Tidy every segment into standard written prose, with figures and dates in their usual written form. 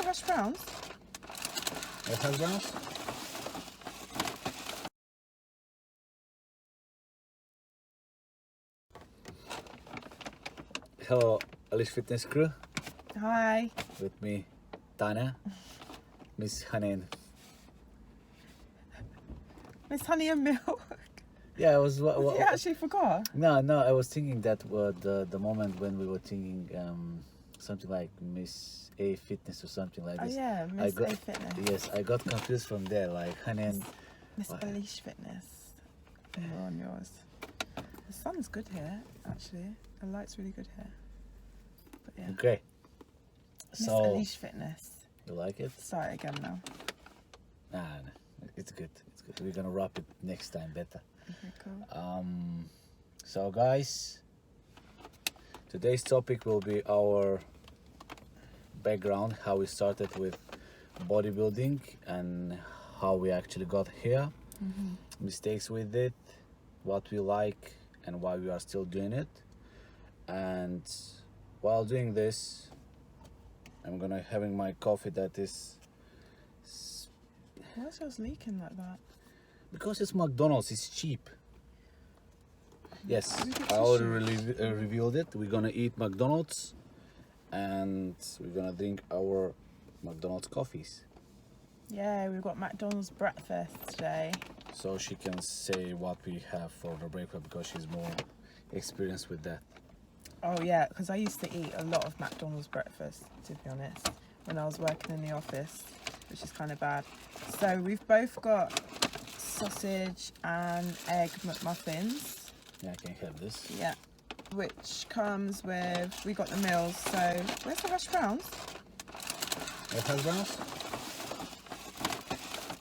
hash browns? Hash browns? Hello, AlishFitness crew. Hi. With me, Tanya, Miss Miss HoneyAndMilk. Yeah, I was. You actually forgot? No, I was thinking that the moment when we were thinking something like Miss A Fitness or something like this. Oh yeah, Miss A.Fitness. Yes, I got confused from there, like Honey and... Miss AlishFitness. And we're on yours. The sun's good here, actually. The light's really good here. But yeah. Okay. Miss So, AlishFitness. you like it? Start again now. Nah, it's good. It's good. We're gonna wrap it next time better. Okay, cool. So guys, today's topic will be our background, how we started with bodybuilding and how we actually got here, mistakes with it, what we like and why we are still doing it. And while doing this, I'm gonna having my coffee that is... Why is yours leaking like that? Because it's McDonald's, it's cheap. Yes, I I already revealed it. We're gonna eat McDonald's and we're gonna drink our McDonald's coffees. Yeah, we've got McDonald's breakfast today. So she can say what we have for the breakfast because she's more experienced with that. Oh yeah, because I used to eat a lot of McDonald's breakfast, to be honest, when I was working in the office, which is kind of bad. So we've both got sausage and egg McMuffins. Yeah, I can have this. Yeah, which comes with, we got the meals, so where's the hash browns? No hash browns?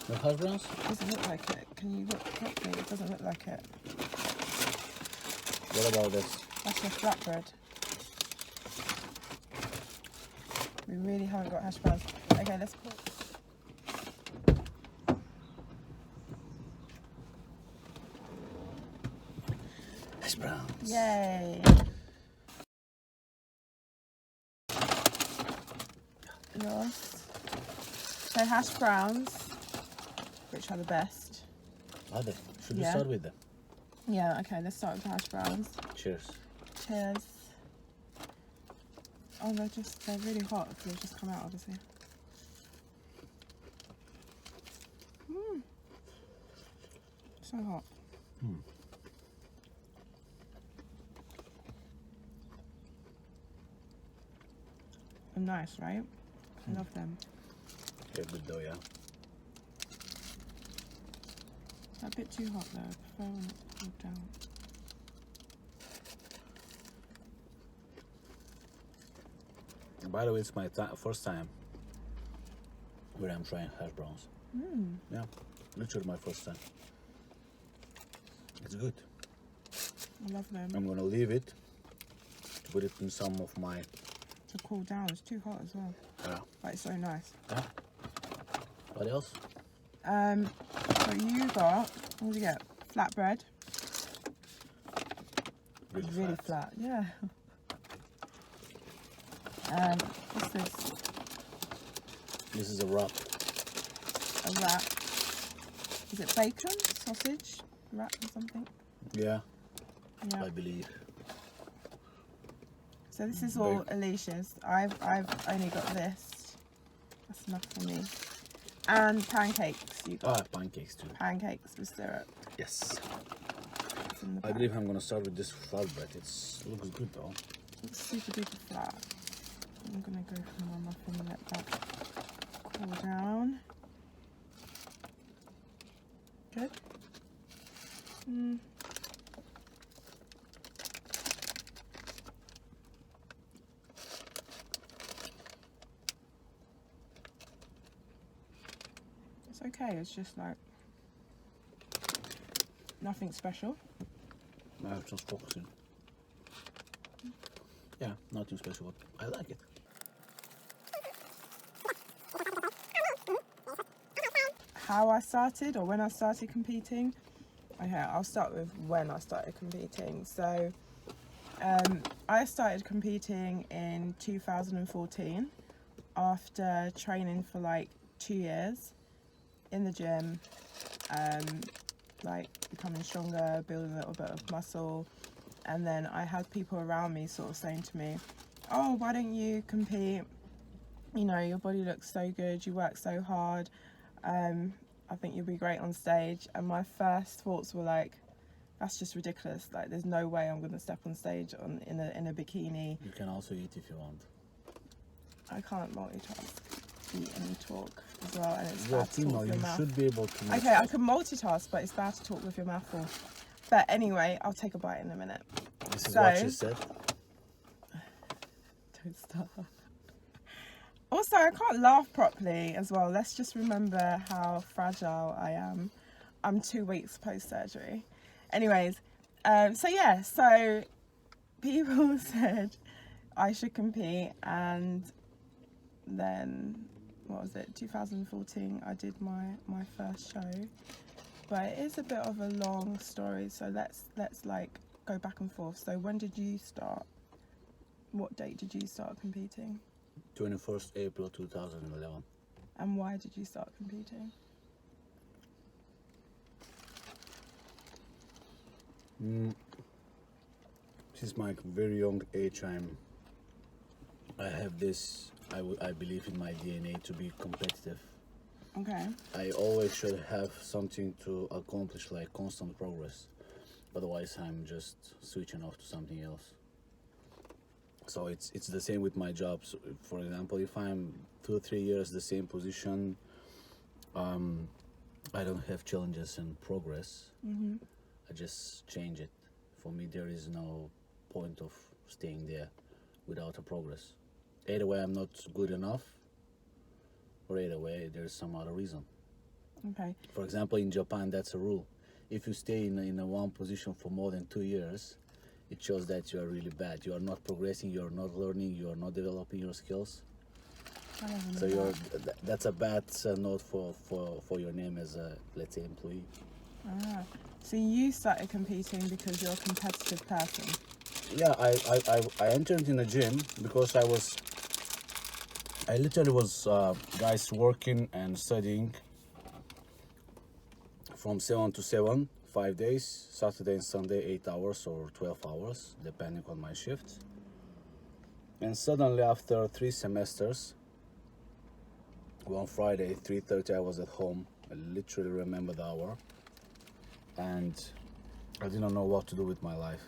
No hash browns? Doesn't look like it. Can you look properly? It doesn't look like it. What about this? That's the flatbread. We really haven't got hash browns. Okay, let's put... Hash browns. Yay! Yours. So hash browns, which are the best. Are they? Should we Yeah. start with them? Yeah, okay, let's start with the hash browns. Cheers. Cheers. Oh, they're really hot because they've just come out, obviously. So hot. They're nice, right? I love them. They're good though, yeah. They're a bit too hot though. I prefer when it's cooled down. By the way, it's my first time where I'm trying hash browns. Yeah, literally my first time. It's good. I love them. I'm gonna leave it to put it in some of my... To cool down. It's too hot as well. Yeah. But it's so nice. Yeah. What else? So you got, what did you get? Flatbread. Really flat. Yeah. What's this? This is a wrap. A wrap. Is it bacon? Sausage? Wrap or something? Yeah, Yeah. I believe. So this is all Alicia's. I've only got this. That's enough for me. And pancakes. You got Pancakes too. pancakes with syrup. Yes. It's in the I back. believe I'm gonna start with this flatbread. It looks good though. It's super duper flat. I'm gonna go for my muffin and let that cool down. Good. It's okay, it's just like nothing special. I have just focusing. Yeah, nothing special, but I like it. How I started or when I started competing. Okay, I'll start with when I started competing. So I started competing in 2014. after training for like 2 years in the gym, like becoming stronger, building a little bit of muscle, and then I had people around me sort of saying to me, oh, why don't you compete? You know, your body looks so good, you work so hard, I think you'll be great on stage. And my first thoughts were like, that's just ridiculous. Like, there's no way I'm going to step on stage in a bikini. You can also eat if you want. I can't multitask, eat and talk as well, and it's Well, bad to talk with your mouth. you should be able to. Okay, I can multitask, but it's bad to talk with your mouth full. But anyway, I'll take a bite in a minute. This is what she said. Don't start. Also, I can't laugh properly as well. Let's just remember how fragile I am. I'm 2 weeks post-surgery. Anyways, so people said I should compete, and then, what was it, 2014, I did my first show. But it is a bit of a long story, so let's like go back and forth. So when did you start? What date did you start competing? 21st April 2011. And why did you start competing? Since my very young age, I have this, I believe in my DNA to be competitive. Okay. I always should have something to accomplish, like constant progress. Otherwise, I'm just switching off to something else. So it's the same with my job. So, for example, if I'm 2 or 3 years the same position, I don't have challenges and progress. I just change it. For me, there is no point of staying there without a progress. Either way, I'm not good enough, or either way, there's some other reason. Okay. For example, in Japan, that's a rule. If you stay in a one position for more than 2 years, it shows that you are really bad. You are not progressing, you are not learning, you are not developing your skills. So that's a bad note for your name as a, let's say, employee. So you started competing because you're a competitive person? Yeah, I entered in the gym because I literally was guys working and studying from 7 to 7, 5 days, Saturday and Sunday, 8 hours or 12 hours, depending on my shift. And suddenly, after 3 semesters, one Friday, 3:30, I was at home. I literally remember the hour. And I didn't know what to do with my life.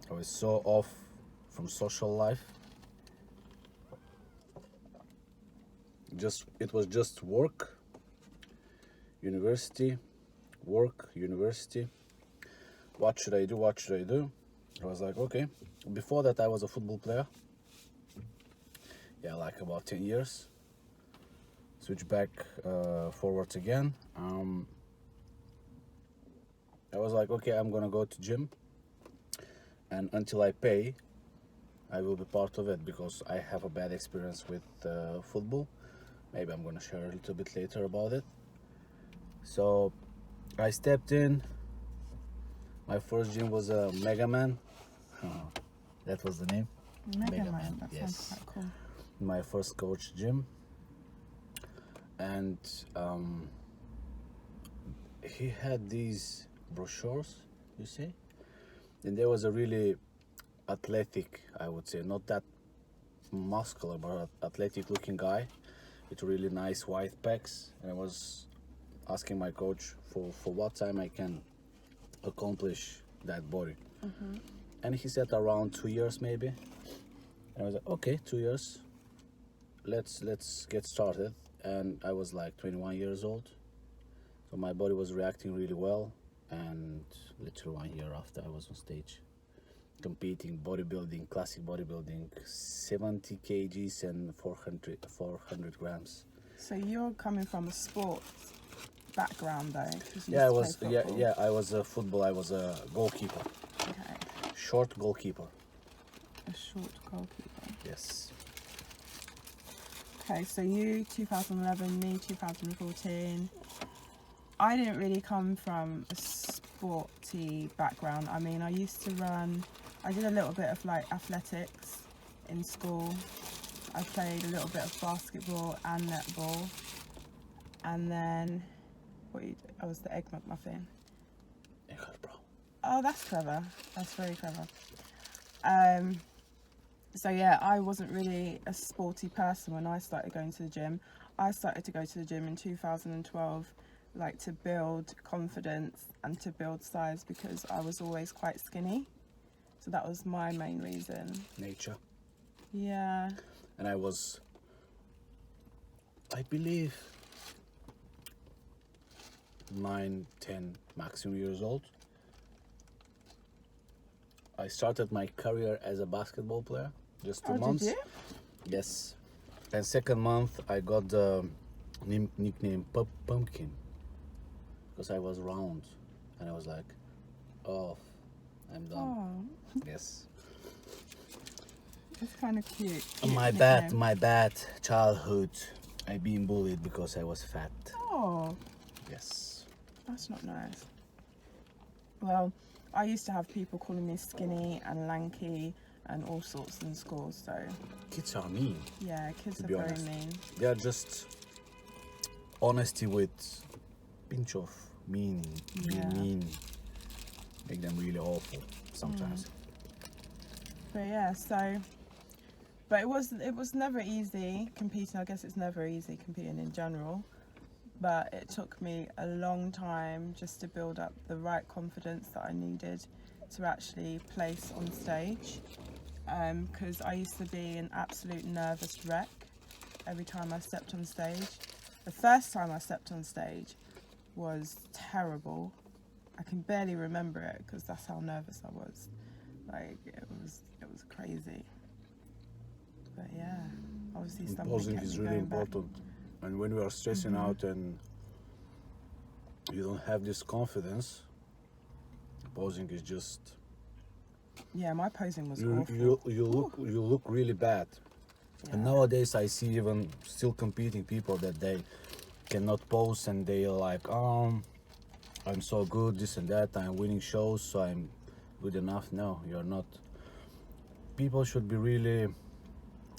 I was so off from social life. It was just work, university, work, university. What should I do? What should I do? I was like, okay. Before that, I was a football player. Yeah, like about 10 years. Switch back forwards again. I was like, okay, I'm gonna go to gym, and until I pay, I will be part of it, because I have a bad experience with football. Maybe I'm gonna share a little bit later about it. So I stepped in. My first gym was a Mega Man. That was the name. Mega Man. That yes. sounds quite cool. My first coach gym, and he had these brochures, you see, and there was a really athletic, I would say, not that muscular, but athletic looking guy with really nice white pecs. And I was asking my coach for what time I can accomplish that body. And he said around 2 years maybe. And I was like, okay, 2 years, let's get started. And I was like 21 years old, so my body was reacting really well. And literally 1 year after, I was on stage competing, bodybuilding, classic bodybuilding, 70 kgs and 400 grams. So you're coming from a sports background though? 'Cause you Yeah, I used to was. play football. Yeah, I was a football. I was a goalkeeper, Okay. short goalkeeper. A short goalkeeper. Yes. Okay, so you 2011, me 2014. I didn't really come from a sporty background. I mean, I used to run, I did a little bit of like athletics in school. I played a little bit of basketball and netball. And then, I was the Egg McMuffin. Oh, that's clever. That's very clever. So yeah, I wasn't really a sporty person when I started going to the gym. I started to go to the gym in 2012, like to build confidence and to build size, because I was always quite skinny. So that was my main reason. Nature. Yeah. And I believe 9, 10 maximum years old. I started my career as a basketball player, just 2 months. Did you? Yes. And second month I got the nickname Pumpkin, because I was round, and I was like, oh, I'm done. Oh, Yes. that's kind of cute. My bad childhood. I been bullied because I was fat. Oh, Yes. that's not nice. Well, I used to have people calling me skinny and lanky and all sorts in school, so Kids are mean. yeah, kids To are be very honest. mean. They are just honesty with pinch of meaning. Yeah. Being mean make them really awful sometimes. But yeah, so but it was never easy competing. I guess it's never easy competing in general. But it took me a long time just to build up the right confidence that I needed to actually place on stage. Because I used to be an absolute nervous wreck every time I stepped on stage. The first time I stepped on stage was terrible. I can barely remember it because that's how nervous I was. Like, it was crazy. But yeah, obviously something Posing kept is me really going back. important. And when you are stressing out and you don't have this confidence, posing is just Yeah, my posing was you awful. you look really bad. And Yeah. nowadays I see even still competing people that they cannot pose, and they are like, I'm so good, this and that, I'm winning shows, so I'm good enough. No, you're not. People should be really,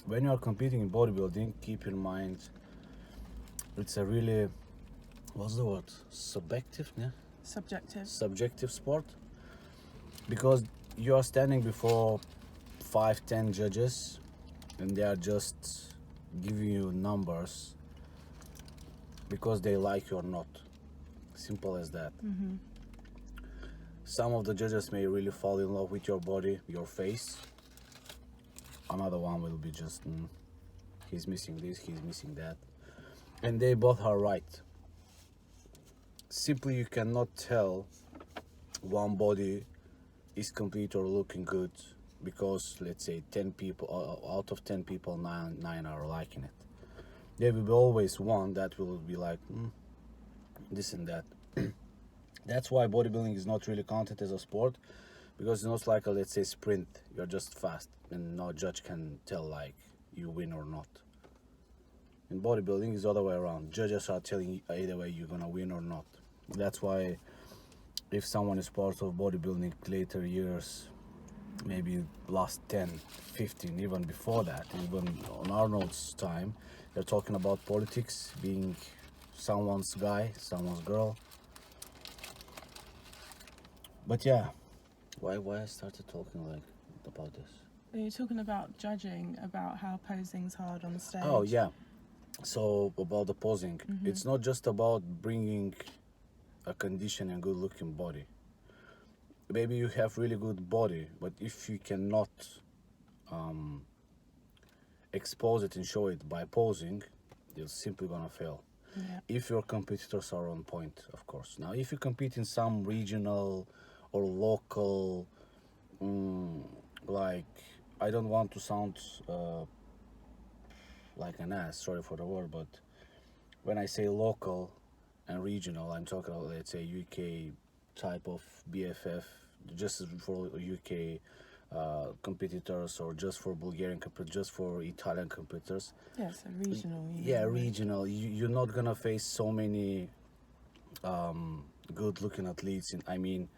when you are competing in bodybuilding, keep in mind it's a really, what's the word? Subjective, yeah? Subjective. Subjective sport, because you are standing before 5-10 judges and they are just giving you numbers because they like you or not. Simple as that. Some of the judges may really fall in love with your body, your face. Another one will be just, he's missing this, he's missing that. And they both are right. Simply you cannot tell one body is complete or looking good because, let's say, 10 people out of 10 people, nine are liking it. There will be always one that will be like, this and that. That's why bodybuilding is not really counted as a sport, because it's not like a, let's say, sprint. You're just fast and no judge can tell like you win or not. In bodybuilding it's the other way around. Judges are telling you either way you're gonna win or not. That's why if someone is part of bodybuilding later years, maybe last 10, 15, even before that, even on Arnold's time, they're talking about politics, being someone's guy, someone's girl. But yeah, why I started talking like about this? You're talking about judging, about how posing's hard on stage. Oh yeah, so about the posing, it's not just about bringing a conditioned and good looking body. Maybe you have really good body, but if you cannot expose it and show it by posing, you're simply gonna fail. Yeah. If your competitors are on point, of course. Now if you compete in some regional or local, like, I don't want to sound like an ass, sorry for the word, but when I say local and regional, I'm talking about, let's say, UK type of BFF, just for UK competitors, or just for Bulgarian competitors, just for Italian competitors. Yeah, so regional. Yeah, regional. You're not gonna face so many good looking athletes. I mean,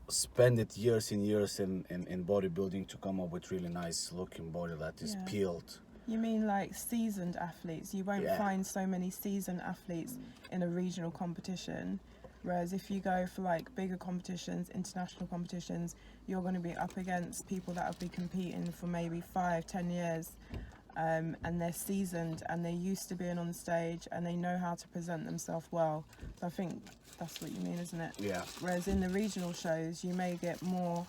spent years and years in bodybuilding to come up with really nice looking body that is Yeah. peeled. You mean like seasoned athletes? You won't Yeah. find so many seasoned athletes in a regional competition. Whereas if you go for like bigger competitions, international competitions, you're going to be up against people that have been competing for maybe 5-10 years, and they're seasoned and they're used to being on the stage and they know how to present themselves well. So I think that's what you mean, isn't it? Yeah. Whereas in the regional shows, you may get more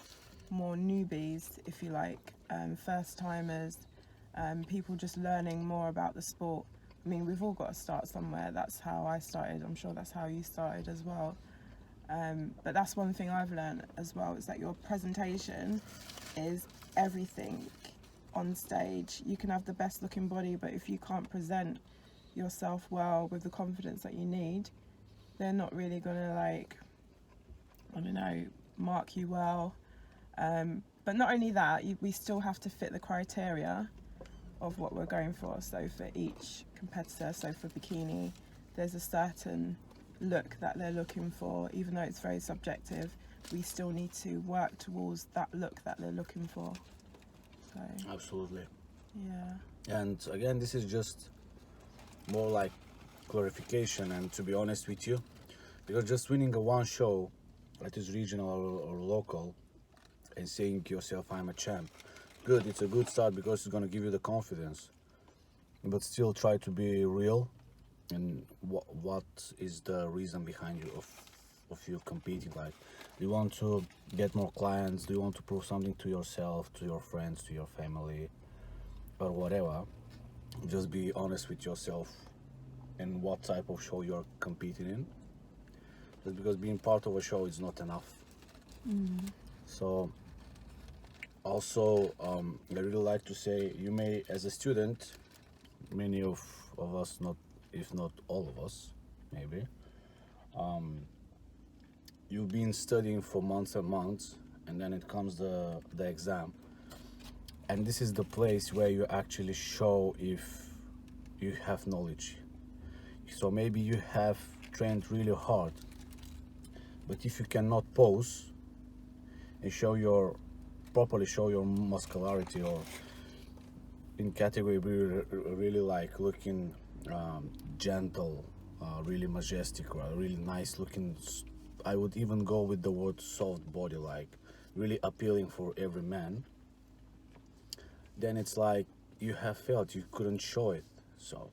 newbies, if you like, first timers, people just learning more about the sport. I mean, we've all got to start somewhere. That's how I started. I'm sure that's how you started as well. But that's one thing I've learned as well, is that your presentation is everything on stage. You can have the best looking body, but if you can't present yourself well with the confidence that you need, they're not really gonna, like, I don't know, mark you well. But not only that, we still have to fit the criteria of what we're going for. So for each competitor, so for bikini, there's a certain look that they're looking for. Even though it's very subjective, we still need to work towards that look that they're looking for. So Absolutely. yeah. And again, this is just more like clarification, and to be honest with you, because just winning a one show that is regional or local and saying to yourself, I'm a champ, good, it's a good start because it's going to give you the confidence, but still try to be real. And what is the reason behind you of you competing? Like, do you want to get more clients? Do you want to prove something to yourself, to your friends, to your family, or whatever? Just be honest with yourself and what type of show you're competing in. Just because being part of a show is not enough. So also, I really like to say, you may, as a student, many of us, not if not all of us, maybe, you've been studying for months and months, and then it comes the exam, and this is the place where you actually show if you have knowledge. So maybe you have trained really hard, but if you cannot pose and properly show your muscularity, or in category really like looking gentle, really majestic, really nice looking, I would even go with the word soft body, like really appealing for every man, then it's like you have failed, you couldn't show it. So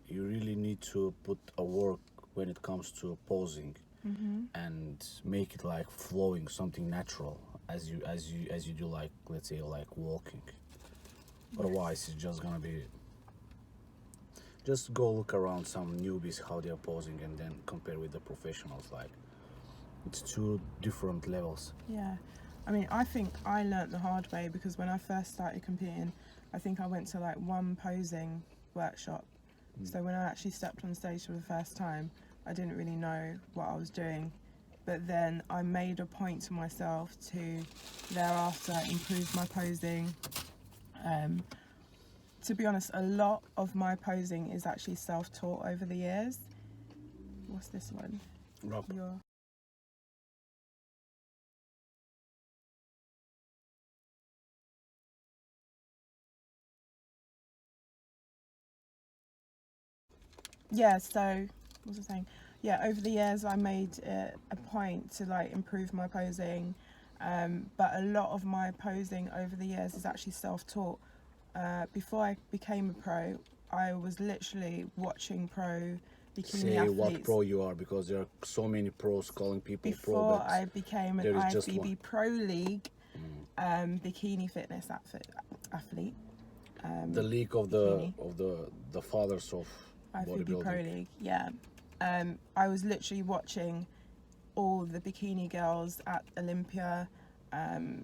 you really need to put a work when it comes to posing, and make it like flowing, something natural, as you do, like, let's say, like walking. Otherwise it's just gonna be, just go look around some newbies how they're posing and then compare with the professionals. Like, it's two different levels. Yeah, I mean, I think I learnt the hard way, because when I first started competing, I think I went to like one posing workshop. So when I actually stepped on stage for the first time, I didn't really know what I was doing. But then I made a point to myself to thereafter improve my posing. To be honest, a lot of my posing is actually self-taught over the years. What's this one? Rob. Your... Yeah, so what was I saying? Yeah, over the years I made it a point to like improve my posing, but a lot of my posing over the years is actually self-taught. Before I became a pro, I was literally watching pro bikini Say athletes. what pro you are, because there are so many pros calling people pro. Before But I became an there is just IFBB one. Pro League bikini fitness athlete. The league of bikini. the fathers of IFBB Pro bodybuilding. League, yeah. I was literally watching all the bikini girls at Olympia,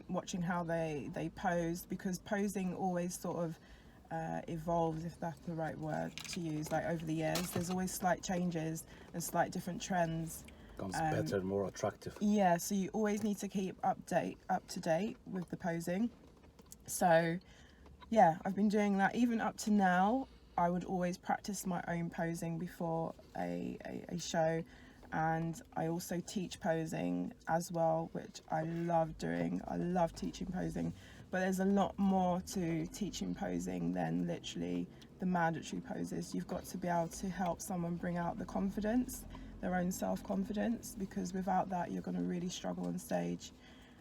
watching how they posed, because posing always sort of evolves, if that's the right word to use. Like, over the years, there's always slight changes and slight different trends. Becomes better, more attractive. Yeah, so you always need to keep up to date with the posing. So yeah, I've been doing that even up to now. I would always practice my own posing before a show, and I also teach posing as well, which I love doing. I love teaching posing, but there's a lot more to teaching posing than literally the mandatory poses. You've got to be able to help someone bring out the confidence, their own self-confidence, because without that you're going to really struggle on stage.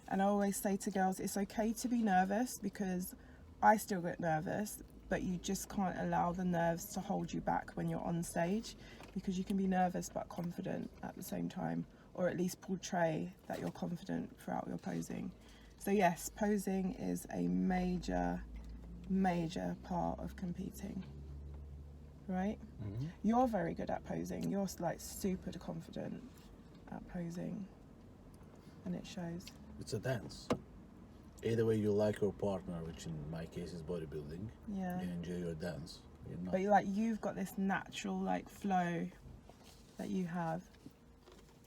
And I always say to girls, it's okay to be nervous, because I still get nervous, but you just can't allow the nerves to hold you back when you're on stage, because you can be nervous but confident at the same time, or at least portray that you're confident throughout your posing. So yes, posing is a major part of competing, right? Mm-hmm. You're very good at posing. You're like super confident at posing, and it shows. It's a dance. Either way you like your partner, which in my case is bodybuilding, Yeah. you enjoy your dance. You're not. But like you've got this natural like flow that you have.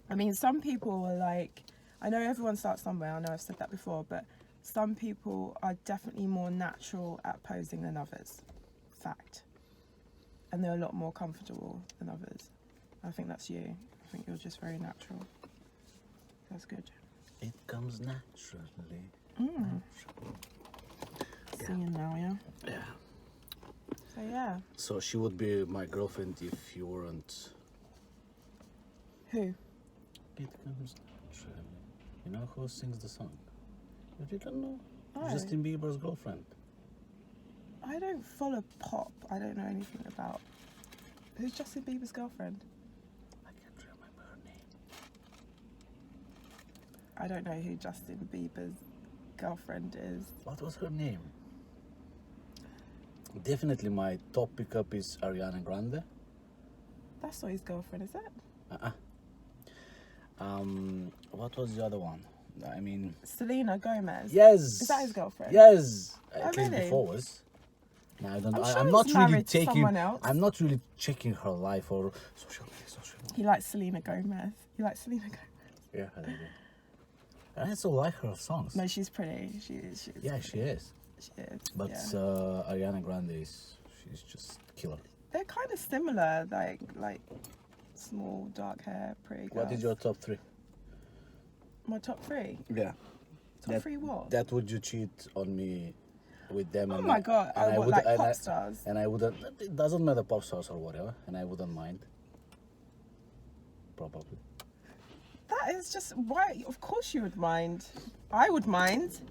I mean, some people are like, I know everyone starts somewhere, I know I've said that before, but some people are definitely more natural at posing than others. Fact. And they're a lot more comfortable than others. I think that's you. I think you're just very natural. That's good. It comes naturally. Natural. Singing now, yeah? Yeah. So yeah. So she would be my girlfriend if you weren't. Who? It comes naturally. You know who sings the song? You didn't know? Oh. Justin Bieber's girlfriend. I don't follow pop. I don't know anything about. Who's Justin Bieber's girlfriend? I can't remember her name. I don't know who Justin Bieber's girlfriend is. What was her name? Definitely my top pickup is Ariana Grande. That's not his girlfriend, is it? What was the other one? I mean, Selena Gomez. yes. Is that his girlfriend? Yes. Oh, At least really? before was. No, I don't. I'm sure I'm he's not really married to taking. someone else. I'm not really checking her life or social media. He likes Selena Gomez. You like Selena Gomez? Yeah, I do. I also like her songs. No, she's pretty. She is. Yeah, she is. She is. But yeah. Ariana Grande she's just killer. They're kind of similar, like small, dark hair, pretty girls. What is your top three? My top three? Yeah. Top three what? That would you cheat on me with them? Oh and my god! and I What, would- like and pop I- stars? And I wouldn't. It doesn't matter pop stars or whatever, and I wouldn't mind. Probably. That is just why. Of course you would mind. I would mind.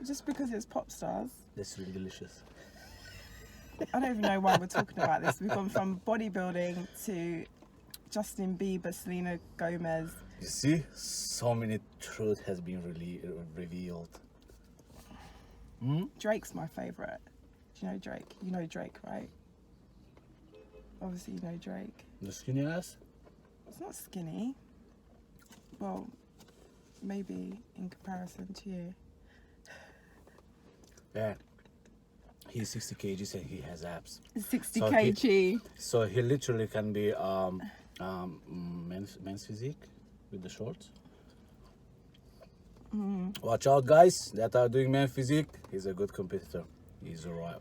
Just because it's pop stars. That's really delicious. I don't even know why we're talking about this. We've gone from bodybuilding to Justin Bieber, Selena Gomez. You see, so many truth has been revealed. Drake's my favourite. Do you know Drake? You know Drake, right? Obviously you know Drake. The skinny ass? It's not skinny. Well, maybe in comparison to you. Yeah. He's 60 kgs and he has abs. 60 So kg. So he literally can be men's physique with the shorts. Watch out, guys that are doing men's physique. He's a good competitor. He's alright.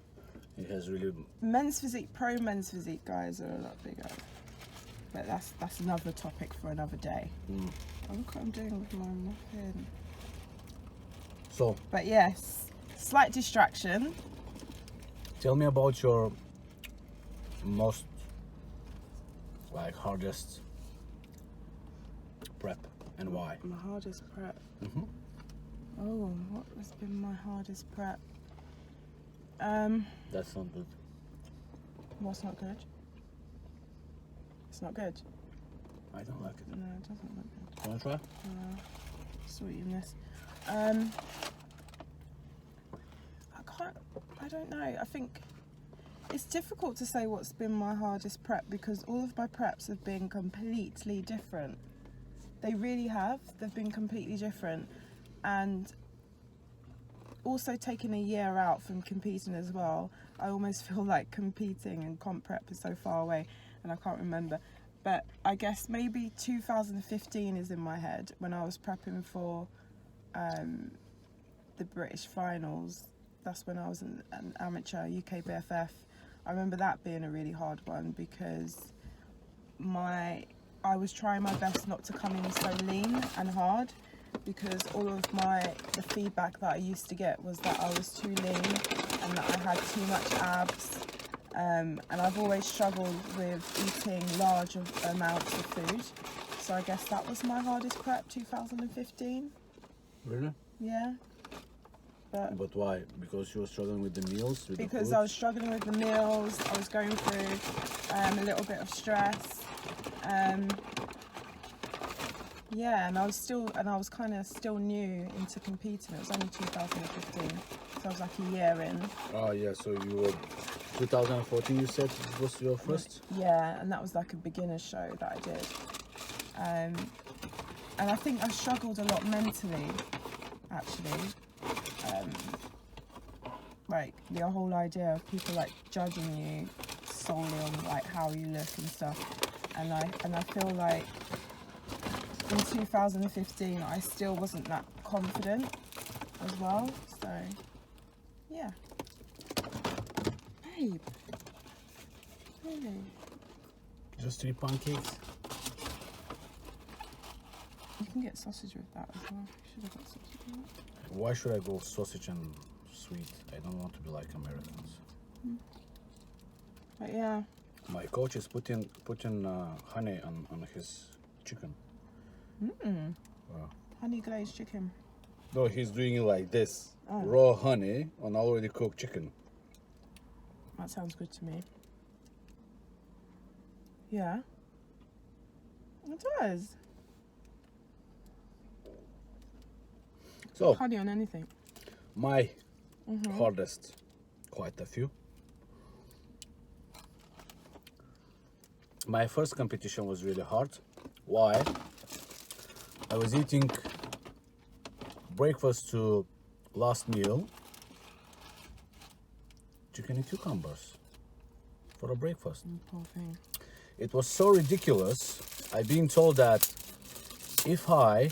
He has really. Men's physique, pro men's physique guys are a lot bigger. But that's another topic for another day. Oh, look what I'm doing with my muffin. So, But yes, slight distraction. tell me about your most hardest prep and why. My hardest prep. Mm-hmm. Oh, what has been my hardest prep? That's not good. What's not good? It's not good. I don't like it. No, it doesn't look good. Wanna try? Sweetness. I don't know. I think it's difficult to say what's been my hardest prep because all of my preps have been completely different. They really have. They've been completely different. And also taking a year out from competing as well, I almost feel like competing and comp prep is so far away and I can't remember. But I guess maybe 2015 is in my head when I was prepping for the British finals. That's when I was an amateur UK BFF. I remember that being a really hard one because my I was trying my best not to come in so lean and hard, because all of the feedback that I used to get was that I was too lean and that I had too much abs. And I've always struggled with eating large amounts of food. So I guess that was my hardest prep, 2015. Really? Yeah. But why? Because you were struggling with the meals? Because I was struggling with the meals. I was going through a little bit of stress. Yeah, and I was kind of still new into competing. It was only 2015, so I was like a year in. Oh yeah, so you were 2014. You said was your first. Yeah, and that was like a beginner show that I did. And I think I struggled a lot mentally, actually. Like the whole idea of people like judging you solely on like how you look and stuff, and I feel like in 2015 I still wasn't that confident as well. So yeah, babe, really? Just 3 pancakes. You can get sausage with that as well. Should have got sausage with that. Why should I go sausage and sweet? I don't want to be like Americans. But yeah. My coach is putting honey on his chicken. Wow. Honey glazed chicken. No, he's doing it like this. Oh. Raw honey on already cooked chicken. That sounds good to me. Yeah. It does. So, Honey on anything. my hardest, quite a few. My first competition was really hard. Why? I was eating breakfast to last meal, chicken and cucumbers for a breakfast. Poor thing. It was so ridiculous. I've been told that if I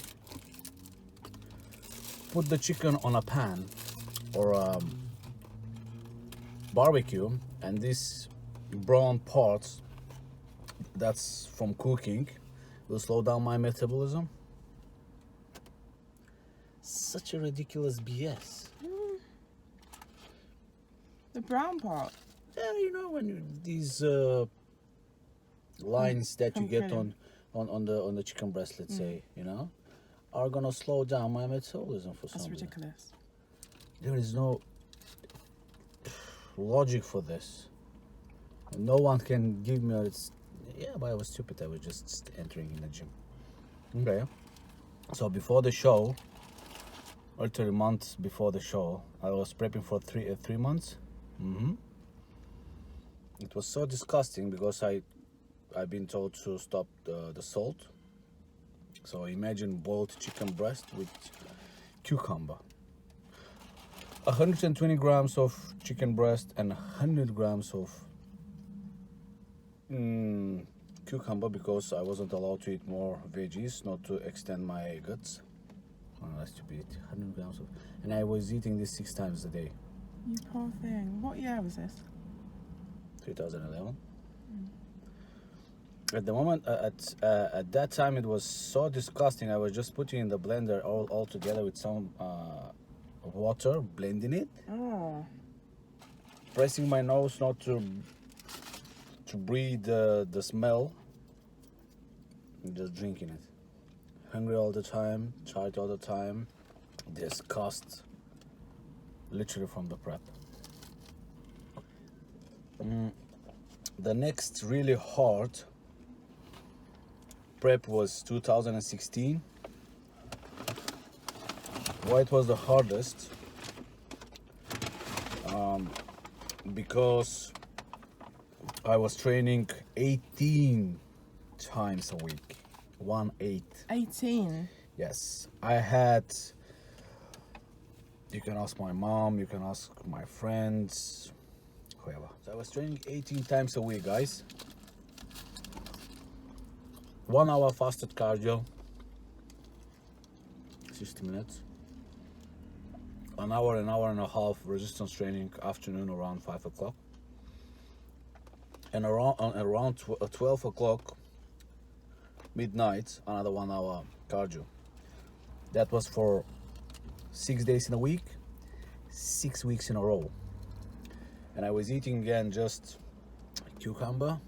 put the chicken on a pan or a barbecue, and this brown parts that's from cooking will slow down my metabolism. Such a ridiculous BS. The brown part. Yeah, you know, when these lines that you get on the chicken breast, let's say, you know, are gonna slow down my metabolism for some That's reason. ridiculous. There is no logic for this. No one can give me but I was stupid. I was just entering in the gym. Okay. So before the show, or 3 months before the show, I was prepping for 3 months. It was so disgusting because I've been told to stop the salt. So imagine boiled chicken breast with cucumber. 120 grams of chicken breast and 100 grams of cucumber, because I wasn't allowed to eat more veggies, not to extend my guts. Oh, that's stupid. 100 grams of, and I was eating this 6 times a day. You poor thing. What year was this? 2011. At the moment, at that time, it was so disgusting. I was just putting in the blender all together with some water, blending it, pressing my nose not to breathe the smell, and just drinking it. Hungry all the time, tired all the time, disgust, literally from the prep. The next really hard prep was 2016. Why it was the hardest? Because I was training 18 times a week. 18. 18. Yes, I had. You can ask my mom. You can ask my friends. Whoever. So I was training 18 times a week, guys. 1 hour fasted cardio, 60 minutes. An hour and a half resistance training afternoon around 5 o'clock. And around 12 o'clock, midnight, another 1 hour cardio. That was for 6 days in a week, 6 weeks in a row. And I was eating again just cucumber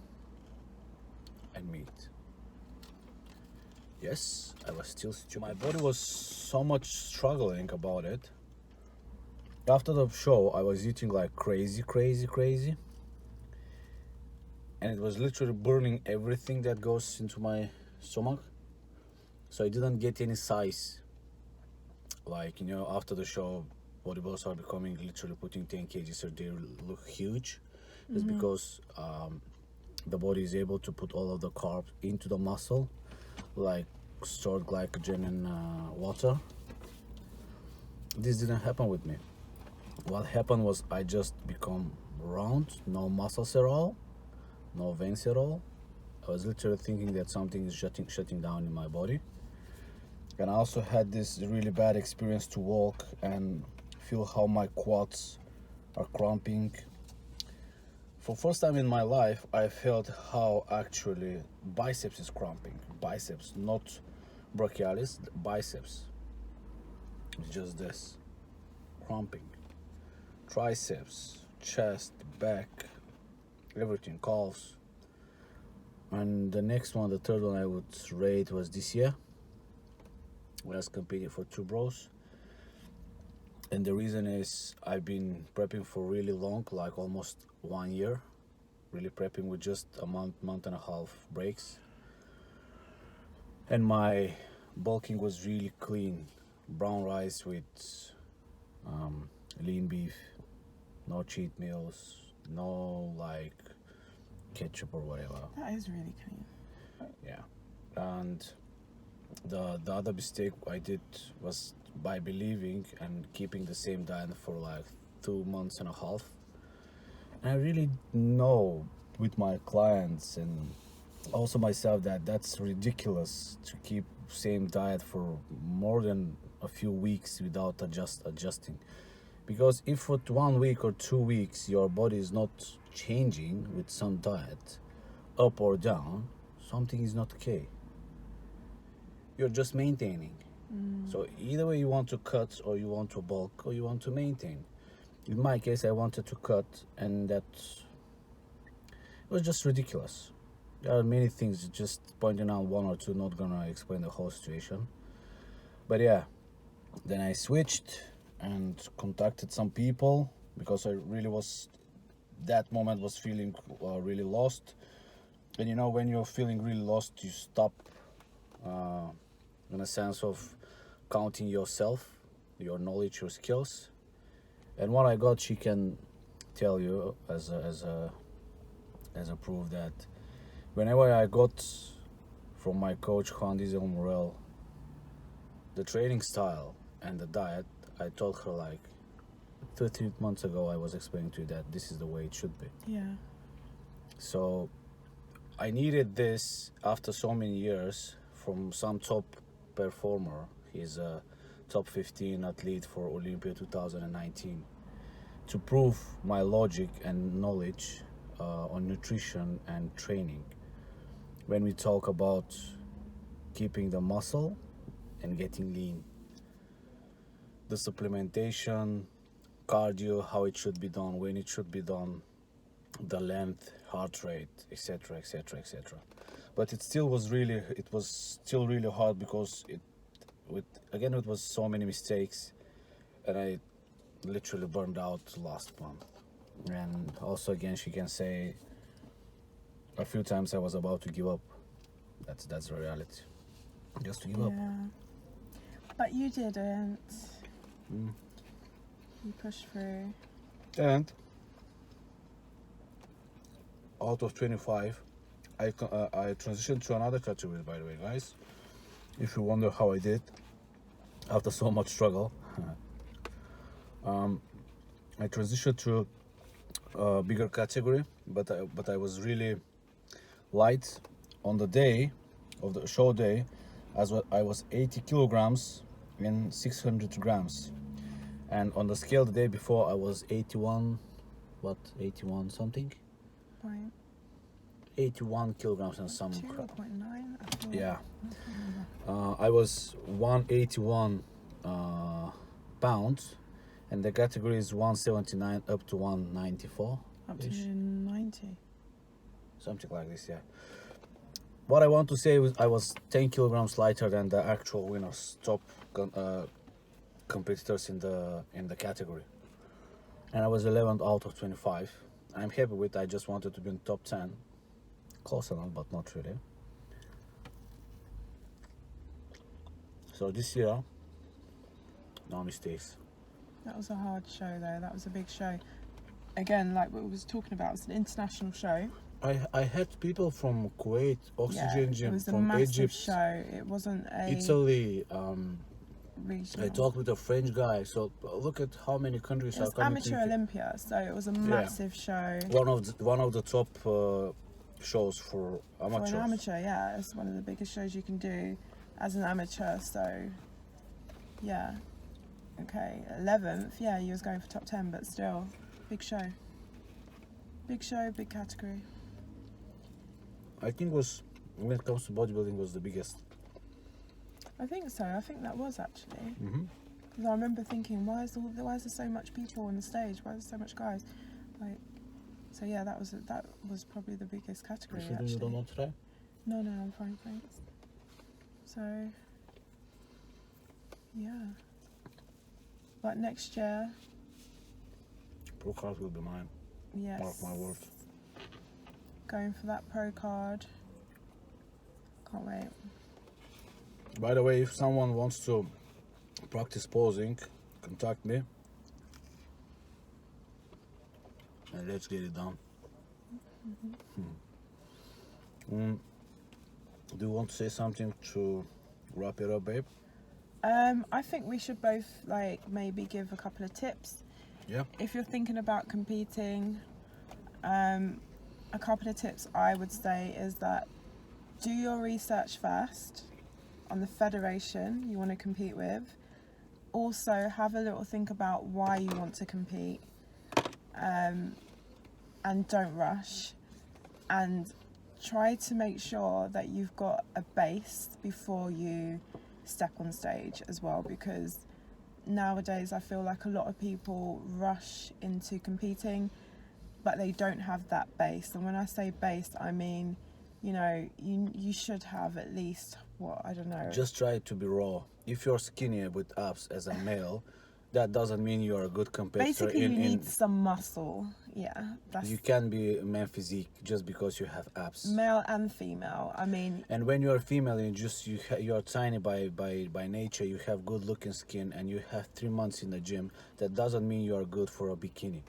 and meat. Yes, I was still stupid. My body was so much struggling about it. After the show, I was eating like crazy. And it was literally burning everything that goes into my stomach. So I didn't get any size. Like, you know, after the show, bodybuilders are becoming literally putting 10 kgs so they look huge. It's because the body is able to put all of the carbs into the muscle, like stored glycogen in water. This didn't happen with me. What happened was I just become round, no muscles at all, no veins at all. I was literally thinking that something is shutting down in my body. And I also had this really bad experience to walk and feel how my quads are cramping. For first time in my life, I felt how actually biceps is cramping. Biceps, not brachialis, biceps. It's just this, cramping. Triceps, chest, back, everything, calves. And the next one, the third one I would rate was this year, when I was competing for 2 bros. And the reason is I've been prepping for really long, like almost 1 year, really prepping with just a month and a half breaks. And my bulking was really clean. Brown rice with lean beef, no cheat meals, no like ketchup or whatever. That is really clean. Yeah. And the other mistake I did was by believing and keeping the same diet for like 2 months and a half. And I really know with my clients and also myself that that's ridiculous to keep same diet for more than a few weeks without adjusting. Because if for 1 week or 2 weeks your body is not changing with some diet, up or down, something is not okay. You're just maintaining. So either way you want to cut or you want to bulk or you want to maintain. In my case, I wanted to cut, and that was just ridiculous. There are many things, just pointing out one or two, not gonna explain the whole situation. But yeah, then I switched and contacted some people because I really was, that moment was feeling really lost. And you know, when you're feeling really lost, you stop in a sense of counting yourself, your knowledge, your skills. And what I got, she can tell you as a proof that whenever I got from my coach Juan Diesel Morel the training style and the diet, I told her like 13 months ago I was explaining to you that this is the way it should be. Yeah. So I needed this after so many years from some top performer. He's a top 15 athlete for Olympia 2019, to prove my logic and knowledge on nutrition and training when we talk about keeping the muscle and getting lean. The supplementation, cardio, how it should be done, when it should be done, the length, heart rate, etc., etc., etc. But it still was really, it was still really hard because it was so many mistakes, and I literally burned out last month. And also again, she can say a few times I was about to give up. That's the reality. Just to give up. Yeah. But you didn't. You pushed through. And out of 25, I transitioned to another category, by the way, guys. If you wonder how I did after so much struggle, I transitioned to a bigger category, but I was really light on the day of the show day, as well. I was 80 kilograms and 600 grams, and on the scale the day before I was 81 something. Point. 81 kilograms and some 2.9. yeah. I was 181 pounds, and the category is 179 up to 194. Up to 90. Something like this, yeah. What I want to say was I was 10 kilograms lighter than the actual winners, top competitors in the category, and I was 11th out of 25. I'm happy with. I just wanted to be in top 10, close enough, but not really. So this year, no mistakes. That was a hard show though. That was a big show. Again, like what we was talking about, it's an international show. I had people from Kuwait, Oxygen Gym, it was a from massive Egypt, show. It wasn't a Italy. regional. I talked with a French guy. So look at how many countries It are was coming. amateur Olympia, so it was a massive show. One of the top shows for amateurs. For an amateur, yeah, it's one of the biggest shows you can do as an amateur. So, yeah, okay, 11th. Yeah, you was going for top 10, but still, big show. Big show, big category. I think was when it comes to bodybuilding was the biggest. I think so. I think that was actually. Mm-hmm. Because I remember thinking, why is there so much people on the stage? Why is there so much guys? Like, so yeah, that was probably the biggest category. Actually. You don't want to try? No, I'm fine, thanks. So, yeah. But next year. Pro card will be mine. Yes. Mark my word. Going for that pro card. Can't wait. By the way, if someone wants to practice posing, contact me. And let's get it done. Do you want to say something to wrap it up, babe? I think we should both maybe give a couple of tips. Yeah. If you're thinking about competing, a couple of tips I would say is that do your research first on the federation you want to compete with. Also, have a little think about why you want to compete, and don't rush, and try to make sure that you've got a base before you step on stage as well, because nowadays I feel like a lot of people rush into competing but they don't have that base. And when I say base, I mean, you should have at least, I don't know. Just try to be raw. If you're skinny with abs as a male, that doesn't mean you're a good competitor. Basically, you need some muscle. Yeah. You can be man physique just because you have abs. Male and female. I mean. And when you're female, you're tiny by nature. You have good looking skin, and you have 3 months in the gym. That doesn't mean you are good for a bikini.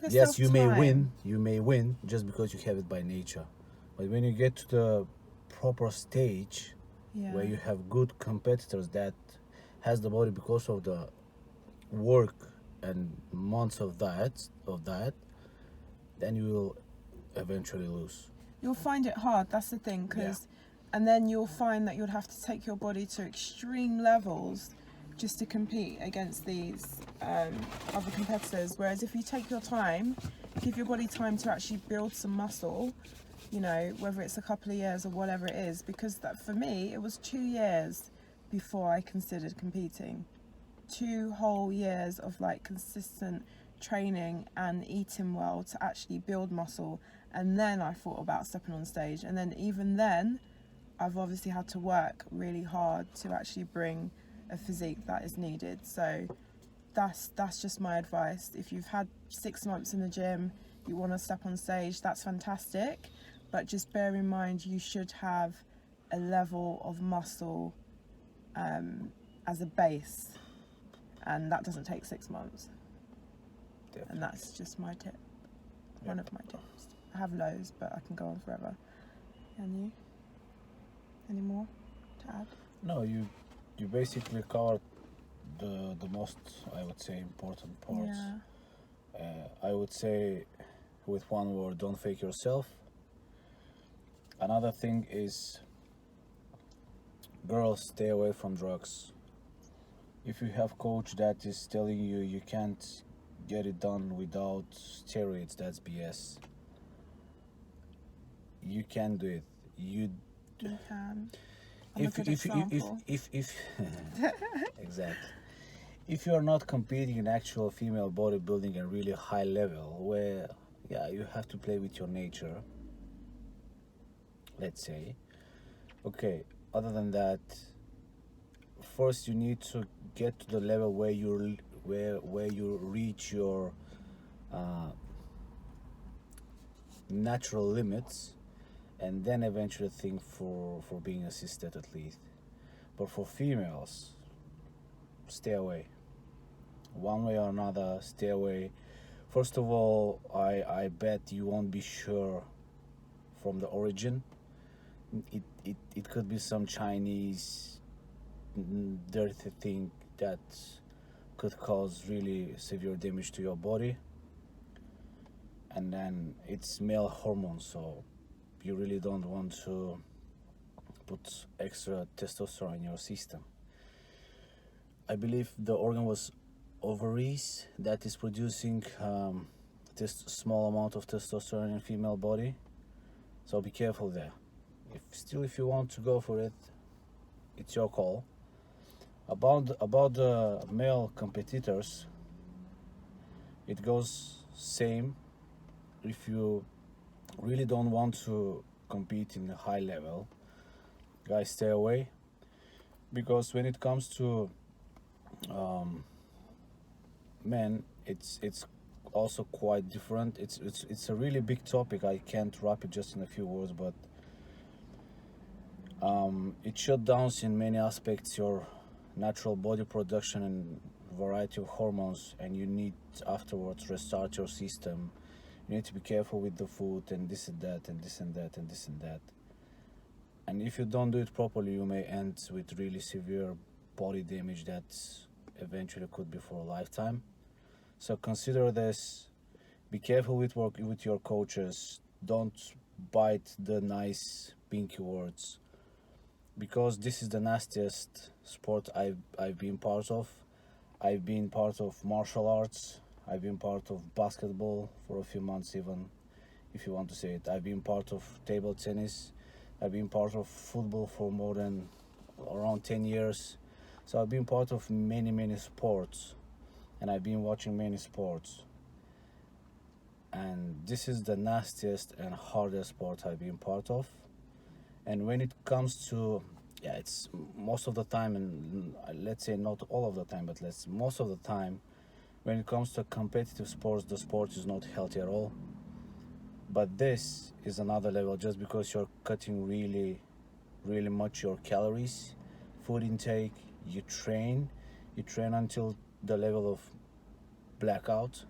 Yes, you may win. You may win just because you have it by nature. But when you get to the proper stage, where you have good competitors that has the body because of the work and months of that, then you will eventually lose. You'll find it hard. That's the thing, and then you'll find that you'll have to take your body to extreme levels just to compete against these other competitors. Whereas if you take your time, give your body time to actually build some muscle, whether it's a couple of years or whatever it is, because that for me it was 2 years before I considered competing. 2 whole years of consistent training and eating well to actually build muscle, and then I thought about stepping on stage. And then even then I've obviously had to work really hard to actually bring a physique that is needed. So that's just my advice. If you've had 6 months in the gym, you want to step on stage, that's fantastic, but just bear in mind you should have a level of muscle as a base, and that doesn't take 6 months. Definitely. And that's just my tip. One of my tips. I have loads, but I can go on forever. And you? Any more to add? No, you basically covered the most, I would say, important parts. I would say with one word, don't fake yourself. Another thing is, girls, stay away from drugs. If you have coach that is telling you you can't get it done without steroids, that's BS. you can do it. You can. I'm a good if example. if exactly. If you're not competing in actual female bodybuilding at really high level, where yeah, you have to play with your nature, let's say. Okay, other than that, first you need to get to the level where you reach your uh, natural limits, and then eventually think for being assisted athlete. But for females, stay away. One way or another, stay away. First of all, I bet you won't be sure from the origin. It could be some Chinese dirty thing that could cause really severe damage to your body. And then it's male hormones, so you really don't want to put extra testosterone in your system. I believe the organ was ovaries that is producing this small amount of testosterone in female body, so be careful there. If you want to go for it, it's your call. About the male competitors, it goes same. If you really don't want to compete in a high level, guys, stay away, because when it comes to men, it's also quite different. It's a really big topic. I can't wrap it just in a few words, but it shutdowns in many aspects your natural body production and variety of hormones, and you need afterwards restart your system. You need to be careful with the food and this and that and this and that and this and that. And if you don't do it properly, you may end with really severe body damage that eventually could be for a lifetime. So consider this. Be careful with your coaches. Don't bite the nice pinky words, because this is the nastiest sport I've been part of. I've been part of martial arts. I've been part of basketball for a few months, even, if you want to say it. I've been part of table tennis. I've been part of football for more than around 10 years. So I've been part of many sports, and I've been watching many sports. And this is the nastiest and hardest sport I've been part of. And when it comes to, yeah, it's most of the time, and let's say not all of the time, but most of the time, when it comes to competitive sports, the sport is not healthy at all. But this is another level, just because you're cutting really much your calories, food intake, you train until the level of blackout,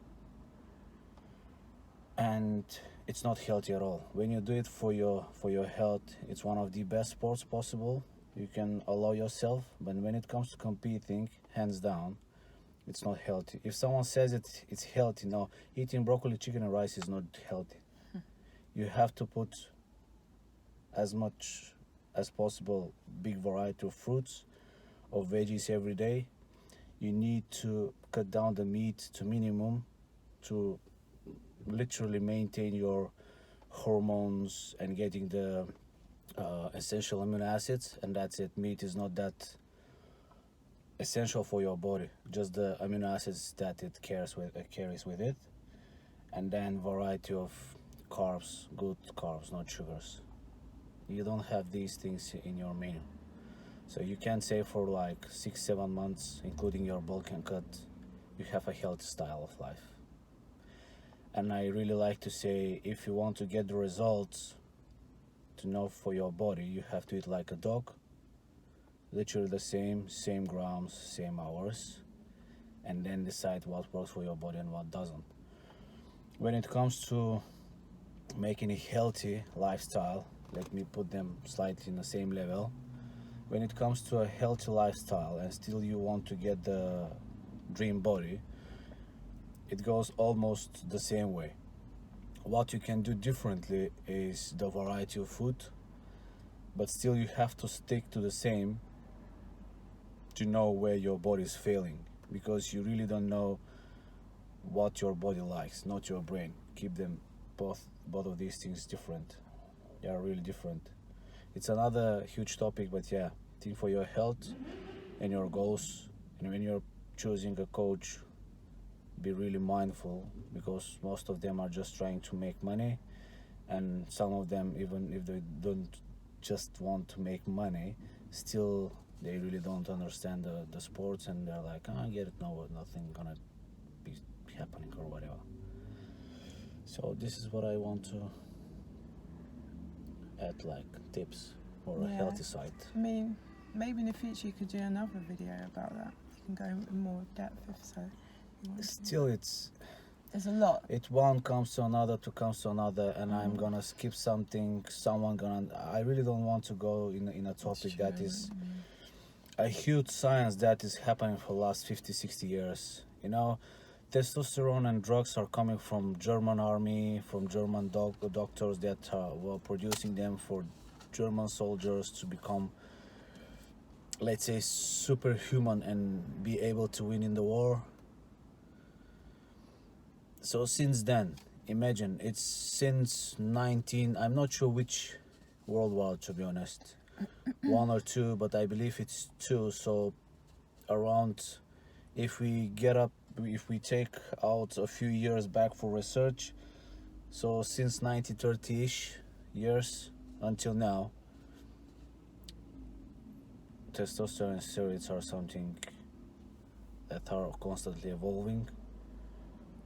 and it's not healthy at all. When you do it for your health, it's one of the best sports possible you can allow yourself. But when it comes to competing, hands down, it's not healthy. If someone says it's healthy, no, eating broccoli, chicken, and rice is not healthy. You have to put as much as possible big variety of fruits, of veggies every day. You need to cut down the meat to minimum to literally maintain your hormones and getting the essential amino acids, and that's it. Meat is not that essential for your body, just the amino acids that it carries with it, and then variety of carbs, good carbs, not sugars. You don't have these things in your menu, so you can say for like 6-7 months, including your bulk and cut, you have a healthy style of life. And I really like to say, if you want to get the results to know for your body, you have to eat like a dog, literally the same grams, same hours, and then decide what works for your body and what doesn't. When it comes to making a healthy lifestyle, let me put them slightly in the same level. When it comes to a healthy lifestyle and still you want to get the dream body, it goes almost the same way. What you can do differently is the variety of food, but still you have to stick to the same to know where your body is failing, because you really don't know what your body likes, not your brain. Keep them both of these things different. They are really different. It's another huge topic, but yeah, think for your health and your goals. And when you're choosing a coach, be really mindful, because most of them are just trying to make money, and some of them, even if they don't just want to make money, still they really don't understand the sports, and they're like, I get it, no, nothing gonna be happening or whatever. So this is what I want to add, like tips for a Yeah. healthy side. I mean, maybe in the future you could do another video about that. You can go in more depth if so. You want to. Still, it's There's a lot. it one comes to another, two comes to another, and I'm gonna skip something. Someone gonna. I really don't want to go in a topic that is a huge science that is happening for the last 50-60 years. You know, testosterone and drugs are coming from German army, from German doctors that were producing them for German soldiers to become, let's say, superhuman and be able to win in the war. So since then, imagine, it's since I'm not sure which world war, to be honest, one or two, but I believe it's two. So around, if we take out a few years back for research, so since 1930-ish years until now, testosterone and steroids are something that are constantly evolving.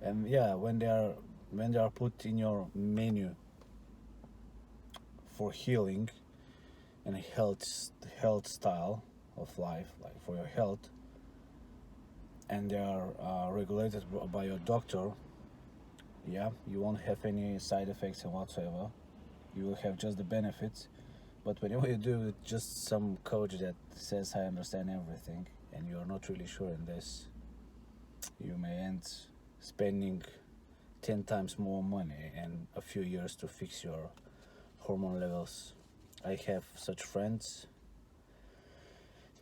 And yeah, when they are put in your menu for healing and health style of life, like for your health, and they are regulated by your doctor, yeah, you won't have any side effects and whatsoever. You will have just the benefits. But whenever you do with just some coach that says I understand everything, and you're not really sure in this, you may end spending 10 times more money and a few years to fix your hormone levels. I have such friends.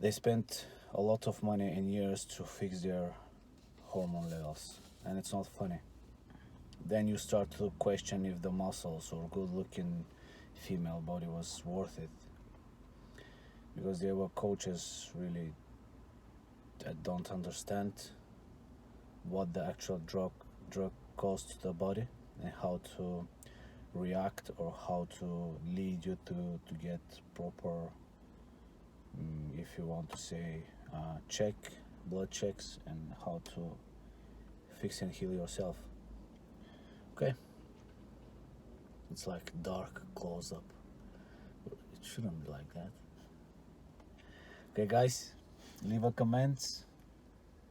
They spent a lot of money and years to fix their hormone levels, and it's not funny. Then you start to question if the muscles or good looking female body was worth it, because there were coaches really that don't understand what the actual drug causes to the body and how to react, or how to lead you to get proper, if you want to say, blood checks, and how to fix and heal yourself. Okay, it's like dark close up. It shouldn't be like that. Okay guys, leave a comment,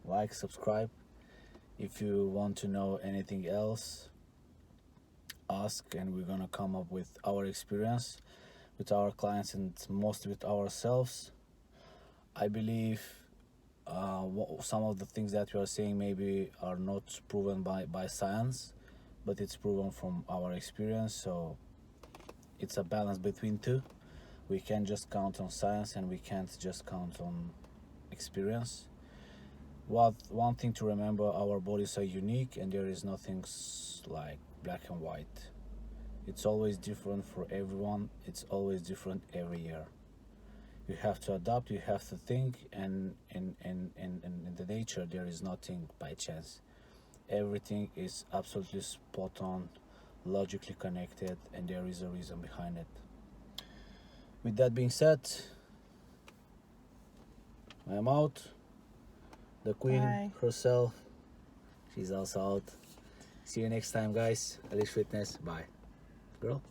like, subscribe. If you want to know anything else, ask, and we're gonna come up with our experience with our clients and mostly with ourselves. I believe some of the things that we are saying maybe are not proven by science, but it's proven from our experience. So it's a balance between two. We can't just count on science, and we can't just count on experience. One thing to remember, our bodies are unique, and there is nothing like black and white. It's always different for everyone. It's always different every year. You have to adapt, you have to think, and in the nature there is nothing by chance. Everything is absolutely spot on, logically connected, and there is a reason behind it. With that being said, I am out. The queen Bye. herself, she's also out. See you next time, guys. AlishFitness. Bye. Girl.